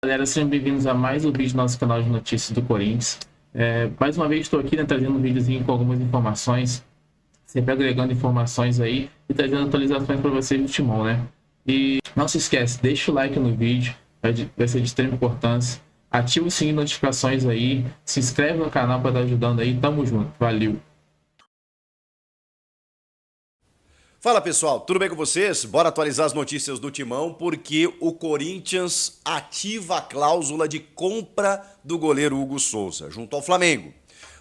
Galera, sejam bem-vindos a mais um vídeo do nosso canal de notícias do Corinthians. Mais uma vez estou aqui, né, trazendo um videozinho com algumas informações, sempre agregando informações aí e trazendo atualizações para vocês do Timão, né? E não se esquece, deixa o like no vídeo, vai ser de extrema importância. Ativa o sininho de notificações aí, se inscreve no canal para estar ajudando aí. Tamo junto, valeu! Fala pessoal, tudo bem com vocês? Bora atualizar as notícias do Timão porque o Corinthians ativa a cláusula de compra do goleiro Hugo Souza junto ao Flamengo.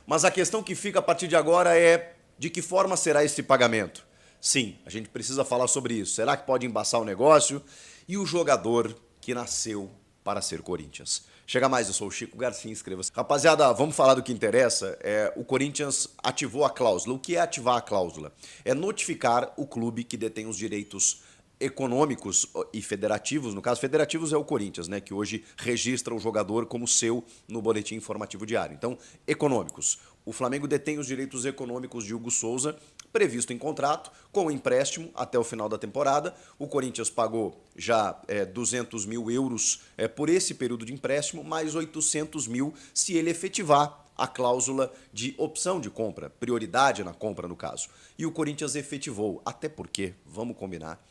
Mas a questão que fica a partir de agora é de que forma será esse pagamento? Sim, a gente precisa falar sobre isso. Será que pode embaçar o negócio? E o jogador que nasceu para ser Corinthians. Chega mais, eu sou o Chico Garcia, inscreva-se. Rapaziada, vamos falar do que interessa. O Corinthians ativou a cláusula. O que é ativar a cláusula? É notificar o clube que detém os direitos econômicos e federativos, no caso federativos é o Corinthians, né, que hoje registra o jogador como seu no boletim informativo diário. Então, econômicos. O Flamengo detém os direitos econômicos de Hugo Souza, previsto em contrato, com empréstimo até o final da temporada. O Corinthians pagou já 200 mil euros por esse período de empréstimo, mais 800 mil se ele efetivar a cláusula de opção de compra, prioridade na compra no caso. E o Corinthians efetivou, até porque, vamos combinar,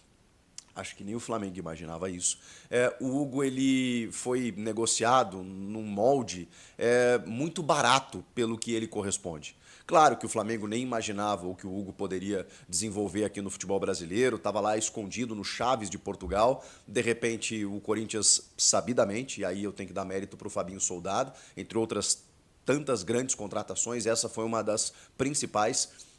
acho que nem o Flamengo imaginava isso. O Hugo ele foi negociado num molde muito barato pelo que ele corresponde. Claro que o Flamengo nem imaginava o que o Hugo poderia desenvolver aqui no futebol brasileiro, estava lá escondido no Chaves de Portugal. De repente, o Corinthians, sabidamente, e aí eu tenho que dar mérito para o Fabinho Soldado, entre outras tantas grandes contratações, essa foi uma das principais.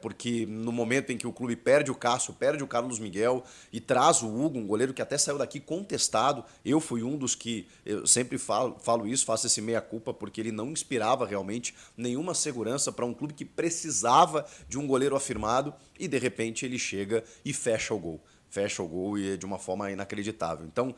Porque no momento em que o clube perde o Cássio, perde o Carlos Miguel e traz o Hugo, um goleiro que até saiu daqui contestado, eu fui um dos que, eu sempre falo isso, faço esse meia-culpa, porque ele não inspirava realmente nenhuma segurança para um clube que precisava de um goleiro afirmado e de repente ele chega e fecha o gol. Fecha o gol e de uma forma inacreditável. Então,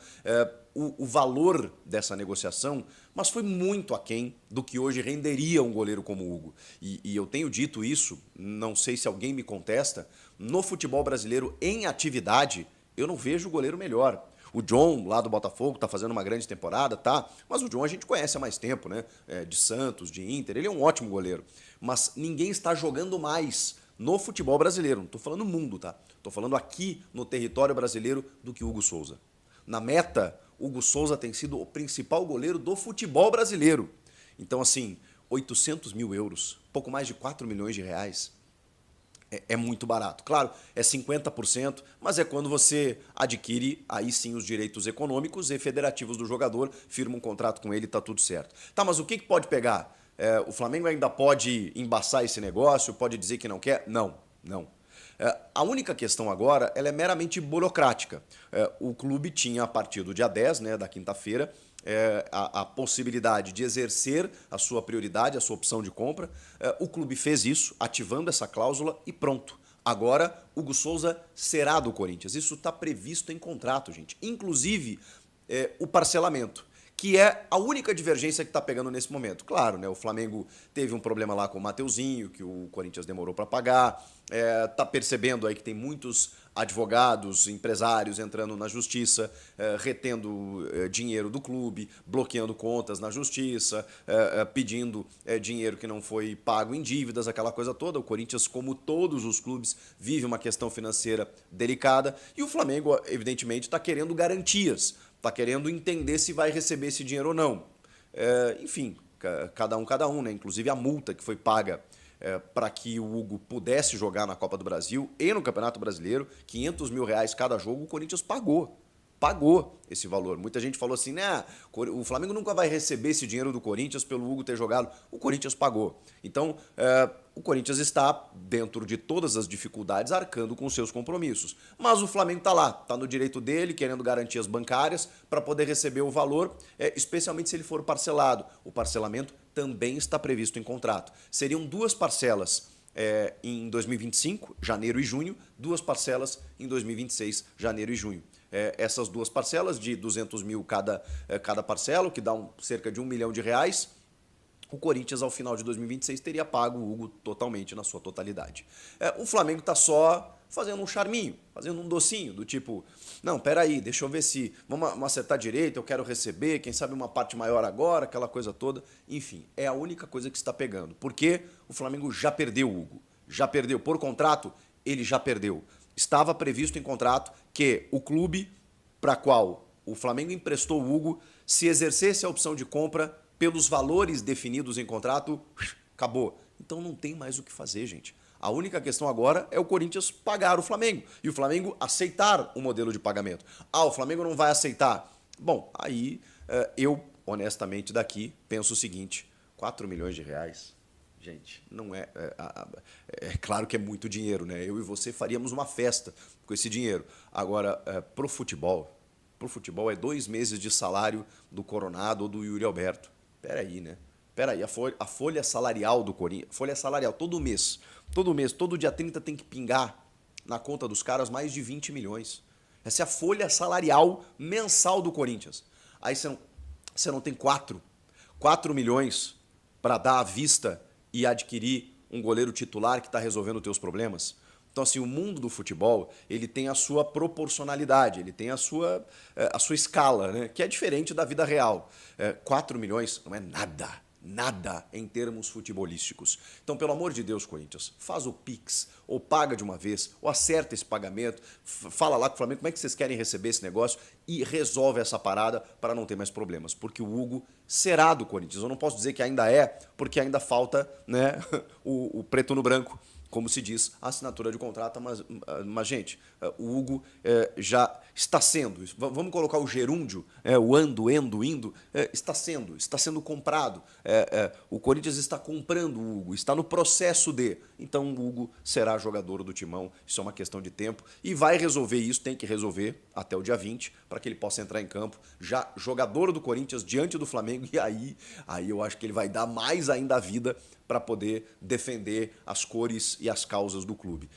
o valor dessa negociação, mas foi muito aquém do que hoje renderia um goleiro como o Hugo. E eu tenho dito isso, não sei se alguém me contesta, no futebol brasileiro em atividade, eu não vejo goleiro melhor. O John, lá do Botafogo, está fazendo uma grande temporada, tá? Mas o John a gente conhece há mais tempo, né? De Santos, de Inter, ele é um ótimo goleiro. Mas ninguém está jogando mais no futebol brasileiro, não estou falando mundo, tá? Estou falando aqui no território brasileiro do que Hugo Souza. Na meta, Hugo Souza tem sido o principal goleiro do futebol brasileiro. Então, assim, 800 mil euros, pouco mais de 4 milhões de reais, é muito barato. Claro, é 50%, mas é quando você adquire aí sim os direitos econômicos e federativos do jogador, firma um contrato com ele e tá tudo certo. Tá, mas o que pode pegar? O Flamengo ainda pode embaçar esse negócio, pode dizer que não quer? Não, não. A única questão agora ela é meramente burocrática. O clube tinha, a partir do dia 10, né, da quinta-feira, a possibilidade de exercer a sua prioridade, a sua opção de compra. O clube fez isso, ativando essa cláusula e pronto. Agora, Hugo Souza será do Corinthians. Isso está previsto em contrato, gente. Inclusive, o parcelamento, que é a única divergência que está pegando nesse momento. Claro, né, o Flamengo teve um problema lá com o Mateuzinho, que o Corinthians demorou para pagar, está percebendo aí que tem muitos advogados, empresários entrando na justiça, retendo dinheiro do clube, bloqueando contas na justiça, pedindo dinheiro que não foi pago em dívidas, aquela coisa toda. O Corinthians, como todos os clubes, vive uma questão financeira delicada e o Flamengo, evidentemente, está querendo garantias, está querendo entender se vai receber esse dinheiro ou não. Enfim, cada um, né? Inclusive a multa que foi paga para que o Hugo pudesse jogar na Copa do Brasil e no Campeonato Brasileiro, 500 mil reais cada jogo, o Corinthians pagou. Pagou esse valor. Muita gente falou assim, né, o Flamengo nunca vai receber esse dinheiro do Corinthians pelo Hugo ter jogado. O Corinthians pagou. Então, o Corinthians está, dentro de todas as dificuldades, arcando com seus compromissos. Mas o Flamengo está lá, está no direito dele, querendo garantias bancárias para poder receber o valor, especialmente se ele for parcelado. O parcelamento também está previsto em contrato. Seriam duas parcelas em 2025, janeiro e junho, duas parcelas em 2026, janeiro e junho. Essas duas parcelas de 200 mil cada parcela, o que dá cerca de 1 milhão de reais, o Corinthians, ao final de 2026, teria pago o Hugo totalmente, na sua totalidade. O Flamengo está só fazendo um charminho, fazendo um docinho, do tipo, não, peraí, deixa eu ver se, vamos acertar direito, eu quero receber, quem sabe uma parte maior agora, aquela coisa toda. Enfim, é a única coisa que está pegando. Porque o Flamengo já perdeu, Hugo. Já perdeu. Por contrato, ele já perdeu. Estava previsto em contrato que o clube para qual o Flamengo emprestou o Hugo, se exercesse a opção de compra pelos valores definidos em contrato, acabou. Então não tem mais o que fazer, gente. A única questão agora é o Corinthians pagar o Flamengo e o Flamengo aceitar o modelo de pagamento. Ah, o Flamengo não vai aceitar. Bom, aí eu, honestamente, daqui penso o seguinte, 4 milhões de reais, gente, não é... É claro que é muito dinheiro, né? Eu e você faríamos uma festa com esse dinheiro. Agora, pro futebol é 2 meses de salário do Coronado ou do Yuri Alberto. Peraí, né? Peraí, a folha salarial do Corinthians, folha salarial, todo mês, todo dia 30 tem que pingar na conta dos caras mais de 20 milhões. Essa é a folha salarial mensal do Corinthians. Aí você não tem 4 milhões para dar à vista e adquirir um goleiro titular que está resolvendo os teus problemas? Então, assim, o mundo do futebol, ele tem a sua proporcionalidade, ele tem a sua escala, né? Que é diferente da vida real. 4 milhões não é nada em termos futebolísticos. Então, pelo amor de Deus, Corinthians, faz o Pix, ou paga de uma vez, ou acerta esse pagamento, fala lá com o Flamengo como é que vocês querem receber esse negócio e resolve essa parada para não ter mais problemas. Porque o Hugo será do Corinthians. Eu não posso dizer que ainda é, porque ainda falta, né, o preto no branco, como se diz, a assinatura de contrato, mas gente, o Hugo já está sendo, vamos colocar o gerúndio, o ando, indo, está sendo comprado. O Corinthians está comprando o Hugo, está no processo de. Então o Hugo será jogador do Timão, isso é uma questão de tempo, e vai resolver isso, tem que resolver até o dia 20, para que ele possa entrar em campo, já jogador do Corinthians diante do Flamengo, e aí eu acho que ele vai dar mais ainda a vida para poder defender as cores e as causas do clube.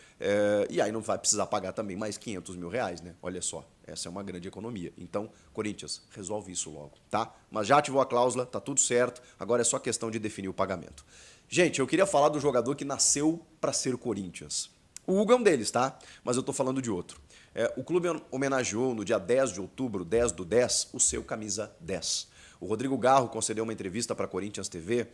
E aí não vai precisar pagar também mais 500 mil reais, né? Olha só, essa é uma grande economia. Então, Corinthians, resolve isso logo, tá? Mas já ativou a cláusula, tá tudo certo, agora é só questão de definir o pagamento. Gente, eu queria falar do jogador que nasceu para ser o Corinthians. O Hugo é um deles, tá? Mas eu tô falando de outro. O clube homenageou no dia 10 de outubro, 10/10, o seu camisa 10. O Rodrigo Garro concedeu uma entrevista para a Corinthians TV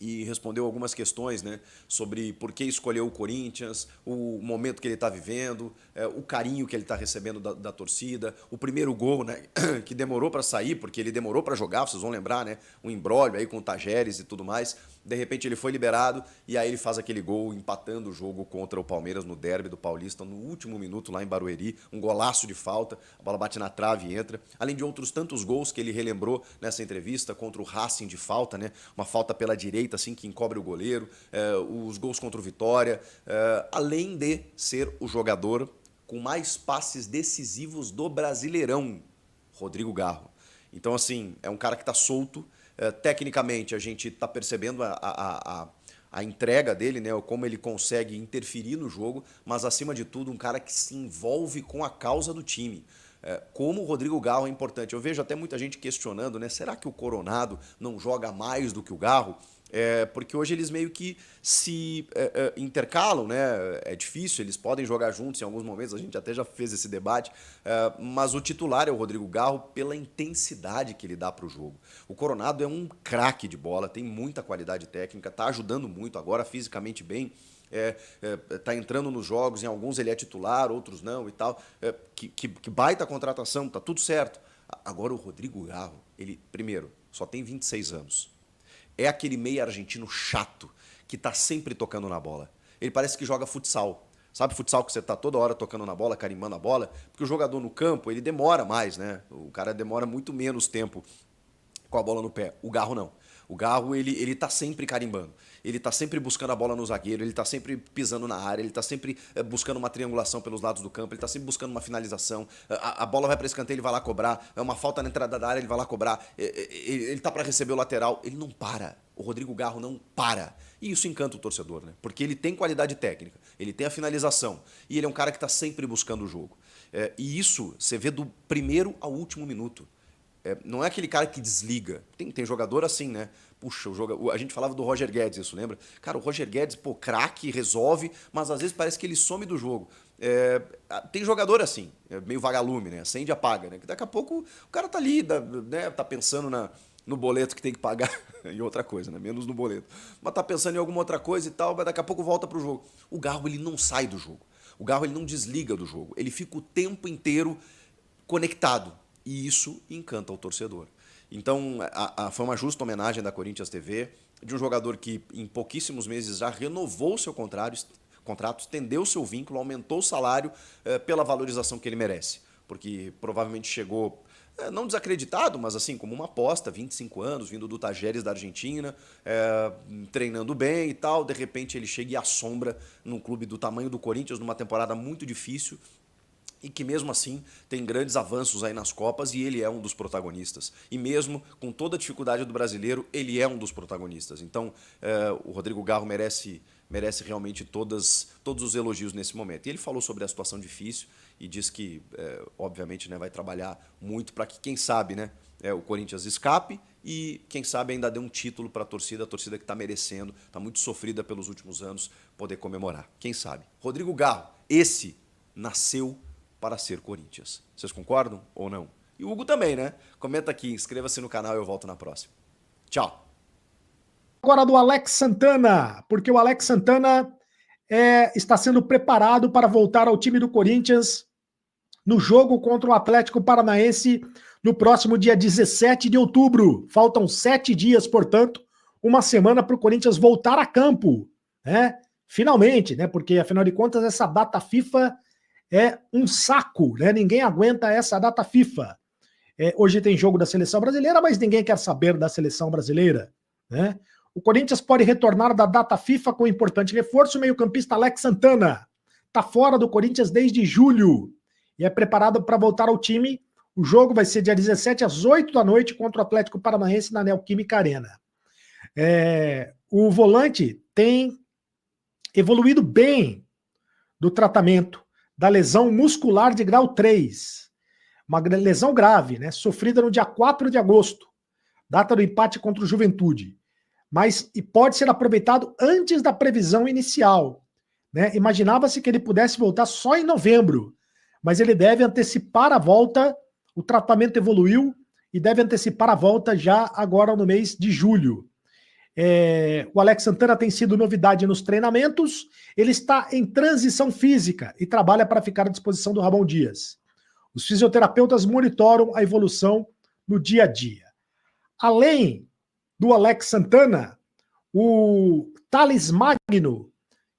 e respondeu algumas questões, né, sobre por que escolheu o Corinthians, o momento que ele está vivendo, o carinho que ele está recebendo da torcida, o primeiro gol, né, que demorou para sair, porque ele demorou para jogar, vocês vão lembrar, né, um imbróglio aí com o Tajeres e tudo mais. De repente ele foi liberado e aí ele faz aquele gol empatando o jogo contra o Palmeiras no derby do Paulista no último minuto lá em Barueri, um golaço de falta, a bola bate na trave e entra, além de outros tantos gols que ele relembrou nessa entrevista, contra o Racing de falta, né, uma falta pela direita assim que encobre o goleiro, os gols contra o Vitória, além de ser o jogador com mais passes decisivos do Brasileirão, Rodrigo Garro. Então, assim, é um cara que está solto. Tecnicamente, a gente está percebendo a entrega dele, né, como ele consegue interferir no jogo, mas, acima de tudo, um cara que se envolve com a causa do time. Como o Rodrigo Garro é importante. Eu vejo até muita gente questionando, né, será que o Coronado não joga mais do que o Garro? Porque hoje eles meio que se intercalam, né? É difícil, eles podem jogar juntos em alguns momentos, a gente até já fez esse debate, mas o titular é o Rodrigo Garro pela intensidade que ele dá para o jogo. O Coronado é um craque de bola, tem muita qualidade técnica, está ajudando muito agora, fisicamente bem, tá entrando nos jogos, em alguns ele é titular, outros não e tal. Que baita contratação, tá tudo certo. Agora o Rodrigo Garro, ele, primeiro, só tem 26 anos. É aquele meia argentino chato que tá sempre tocando na bola. Ele parece que joga futsal. Sabe futsal que você tá toda hora tocando na bola, carimbando a bola? Porque o jogador no campo, ele demora mais, né? O cara demora muito menos tempo com a bola no pé. O Garro não. O Garro, ele tá sempre carimbando. Ele tá sempre buscando a bola no zagueiro, ele tá sempre pisando na área, ele tá sempre buscando uma triangulação pelos lados do campo, ele tá sempre buscando uma finalização. A bola vai para escanteio, ele vai lá cobrar. É uma falta na entrada da área, ele vai lá cobrar. Ele tá para receber o lateral, ele não para. O Rodrigo Garro não para. E isso encanta o torcedor, né? Porque ele tem qualidade técnica, ele tem a finalização e ele é um cara que tá sempre buscando o jogo. E isso você vê do primeiro ao último minuto. Não é aquele cara que desliga. Tem jogador assim, né? Puxa, a gente falava do Roger Guedes, isso lembra? Cara, o Roger Guedes, pô, craque, resolve, mas às vezes parece que ele some do jogo. Tem jogador assim, meio vagalume, né? Acende e apaga, né? Que daqui a pouco o cara tá ali, né? Tá pensando no boleto que tem que pagar e outra coisa, né? Menos no boleto. Mas tá pensando em alguma outra coisa e tal, mas daqui a pouco volta pro jogo. O Garro, ele não sai do jogo. O Garro, ele não desliga do jogo. Ele fica o tempo inteiro conectado. E isso encanta o torcedor. Então, foi uma justa homenagem da Corinthians TV, de um jogador que em pouquíssimos meses já renovou o seu contrato, estendeu o seu vínculo, aumentou o salário pela valorização que ele merece. Porque provavelmente chegou, não desacreditado, mas assim, como uma aposta, 25 anos, vindo do Tajeres da Argentina, treinando bem e tal. De repente ele chega e assombra num clube do tamanho do Corinthians, numa temporada muito difícil, e que mesmo assim tem grandes avanços aí nas Copas e ele é um dos protagonistas. E mesmo com toda a dificuldade do brasileiro, ele é um dos protagonistas. Então o Rodrigo Garro merece realmente todos os elogios nesse momento. E ele falou sobre a situação difícil e diz que, obviamente, né, vai trabalhar muito para que, quem sabe, né, o Corinthians escape e, quem sabe, ainda dê um título para a torcida que está merecendo, está muito sofrida pelos últimos anos, poder comemorar. Quem sabe? Rodrigo Garro, esse nasceu para ser Corinthians. Vocês concordam ou não? E o Hugo também, né? Comenta aqui, inscreva-se no canal e eu volto na próxima. Tchau! Agora do Alex Santana, porque o Alex Santana está sendo preparado para voltar ao time do Corinthians no jogo contra o Atlético Paranaense no próximo dia 17 de outubro. Faltam 7 dias, portanto, uma semana para o Corinthians voltar a campo, né? Finalmente, né? Porque, afinal de contas, essa data FIFA é um saco, né? Ninguém aguenta essa data FIFA. Hoje tem jogo da seleção brasileira, mas ninguém quer saber da seleção brasileira, né? O Corinthians pode retornar da data FIFA com um importante reforço. O meio-campista Alex Santana está fora do Corinthians desde julho e é preparado para voltar ao time. O jogo vai ser dia 17 às 8 da noite contra o Atlético Paranaense na Neoquímica Arena. O volante tem evoluído bem do tratamento da lesão muscular de grau 3. Uma lesão grave, né? Sofrida no dia 4 de agosto, data do empate contra o Juventude. Mas pode ser aproveitado antes da previsão inicial, né? Imaginava-se que ele pudesse voltar só em novembro, mas ele deve antecipar a volta. O tratamento evoluiu e deve antecipar a volta já agora no mês de julho. O Alex Santana tem sido novidade nos treinamentos. Ele está em transição física e trabalha para ficar à disposição do Ramon Dias. Os fisioterapeutas monitoram a evolução no dia a dia. Além do Alex Santana, o Thales Magno,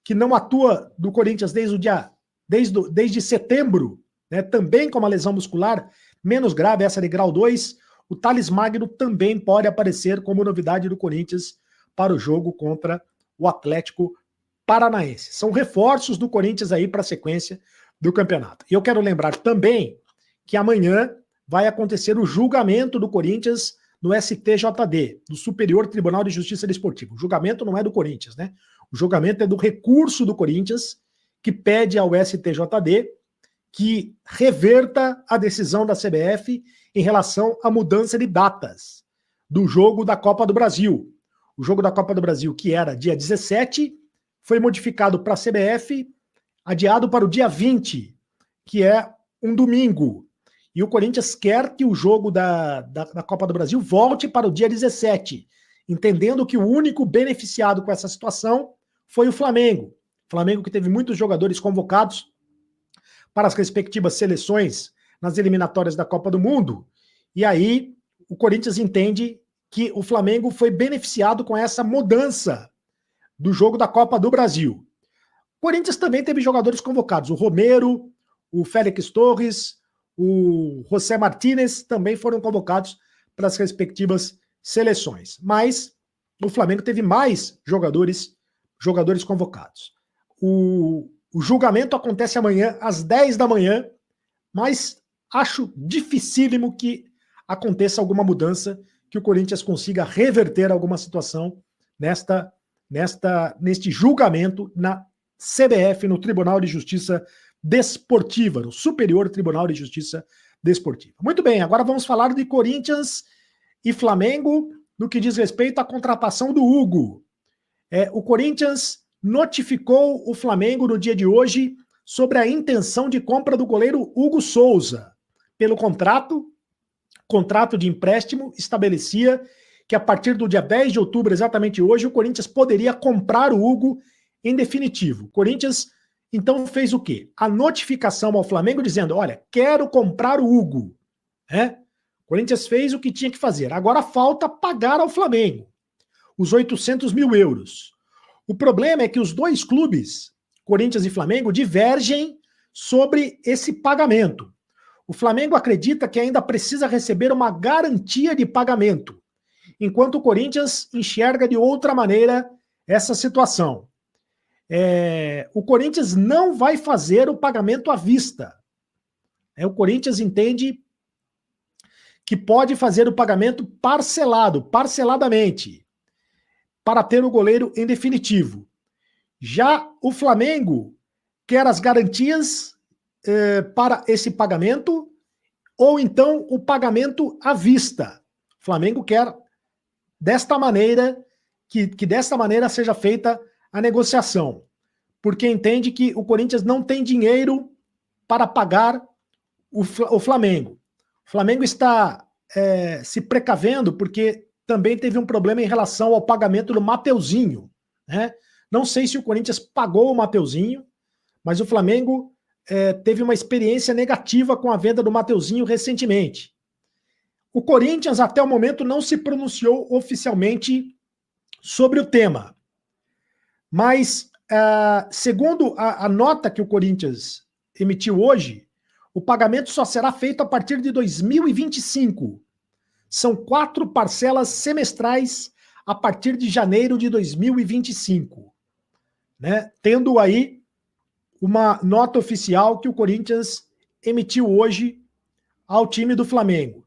que não atua do Corinthians desde setembro, né, também com uma lesão muscular menos grave, essa de grau 2, o Thales Magno também pode aparecer como novidade do Corinthians para o jogo contra o Atlético Paranaense. São reforços do Corinthians aí para a sequência do campeonato. E eu quero lembrar também que amanhã vai acontecer o julgamento do Corinthians no STJD, do Superior Tribunal de Justiça Desportiva. O julgamento não é do Corinthians, né? O julgamento é do recurso do Corinthians, que pede ao STJD que reverta a decisão da CBF em relação à mudança de datas do jogo da Copa do Brasil. O jogo da Copa do Brasil, que era dia 17, foi modificado para a CBF, adiado para o dia 20, que é um domingo. E o Corinthians quer que o jogo da Copa do Brasil volte para o dia 17, entendendo que o único beneficiado com essa situação foi o Flamengo. O Flamengo que teve muitos jogadores convocados para as respectivas seleções nas eliminatórias da Copa do Mundo. E aí o Corinthians entende que o Flamengo foi beneficiado com essa mudança do jogo da Copa do Brasil. O Corinthians também teve jogadores convocados. O Romero, o Félix Torres, o José Martínez também foram convocados para as respectivas seleções. Mas o Flamengo teve mais jogadores convocados. O julgamento acontece amanhã às 10 da manhã, mas acho dificílimo que aconteça alguma mudança, que o Corinthians consiga reverter alguma situação neste julgamento na CBF, no Tribunal de Justiça Desportiva, no Superior Tribunal de Justiça Desportiva. Muito bem, agora vamos falar de Corinthians e Flamengo no que diz respeito à contratação do Hugo. O Corinthians notificou o Flamengo no dia de hoje sobre a intenção de compra do goleiro Hugo Souza. Pelo contrato de empréstimo estabelecia que a partir do dia 10 de outubro, exatamente hoje, o Corinthians poderia comprar o Hugo em definitivo. O Corinthians, então, fez o quê? A notificação ao Flamengo dizendo, olha, quero comprar o Hugo. O Corinthians fez o que tinha que fazer. Agora falta pagar ao Flamengo os 800 mil euros. O problema é que os dois clubes, Corinthians e Flamengo, divergem sobre esse pagamento. O Flamengo acredita que ainda precisa receber uma garantia de pagamento, enquanto o Corinthians enxerga de outra maneira essa situação. O Corinthians não vai fazer o pagamento à vista. O Corinthians entende que pode fazer o pagamento parceladamente, para ter o goleiro em definitivo. Já o Flamengo quer as garantias para esse pagamento, ou então o pagamento à vista. O Flamengo quer desta maneira, que desta maneira seja feita a negociação, porque entende que o Corinthians não tem dinheiro para pagar o Flamengo. O Flamengo está se precavendo porque também teve um problema em relação ao pagamento do Mateuzinho. Não sei se o Corinthians pagou o Mateuzinho, mas o Flamengo teve uma experiência negativa com a venda do Mateuzinho recentemente. O Corinthians, até o momento, não se pronunciou oficialmente sobre o tema. Mas, segundo a nota que o Corinthians emitiu hoje, o pagamento só será feito a partir de 2025. São 4 parcelas semestrais a partir de janeiro de 2025. Tendo aí uma nota oficial que o Corinthians emitiu hoje ao time do Flamengo.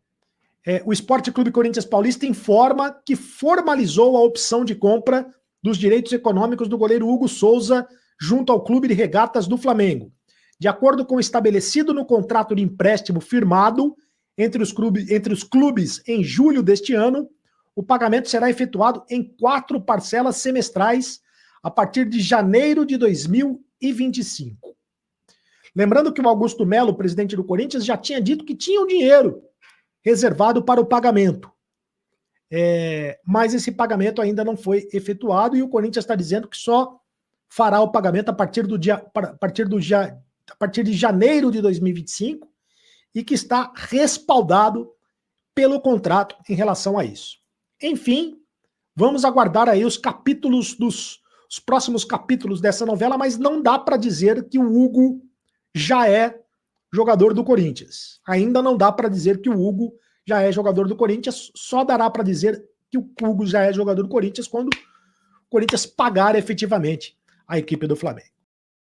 O Esporte Clube Corinthians Paulista informa que formalizou a opção de compra dos direitos econômicos do goleiro Hugo Souza junto ao Clube de Regatas do Flamengo. De acordo com o estabelecido no contrato de empréstimo firmado entre os clubes em julho deste ano, o pagamento será efetuado em 4 parcelas semestrais a partir de janeiro de 2025. Lembrando que o Augusto Melo, presidente do Corinthians, já tinha dito que tinha o dinheiro reservado para o pagamento. Mas esse pagamento ainda não foi efetuado e o Corinthians está dizendo que só fará o pagamento a partir de janeiro de 2025 e que está respaldado pelo contrato em relação a isso. Enfim, vamos aguardar aí os próximos capítulos dessa novela, mas não dá para dizer que o Hugo já é jogador do Corinthians. Ainda não dá para dizer que o Hugo já é jogador do Corinthians, só dará para dizer que o Hugo já é jogador do Corinthians quando o Corinthians pagar efetivamente a equipe do Flamengo.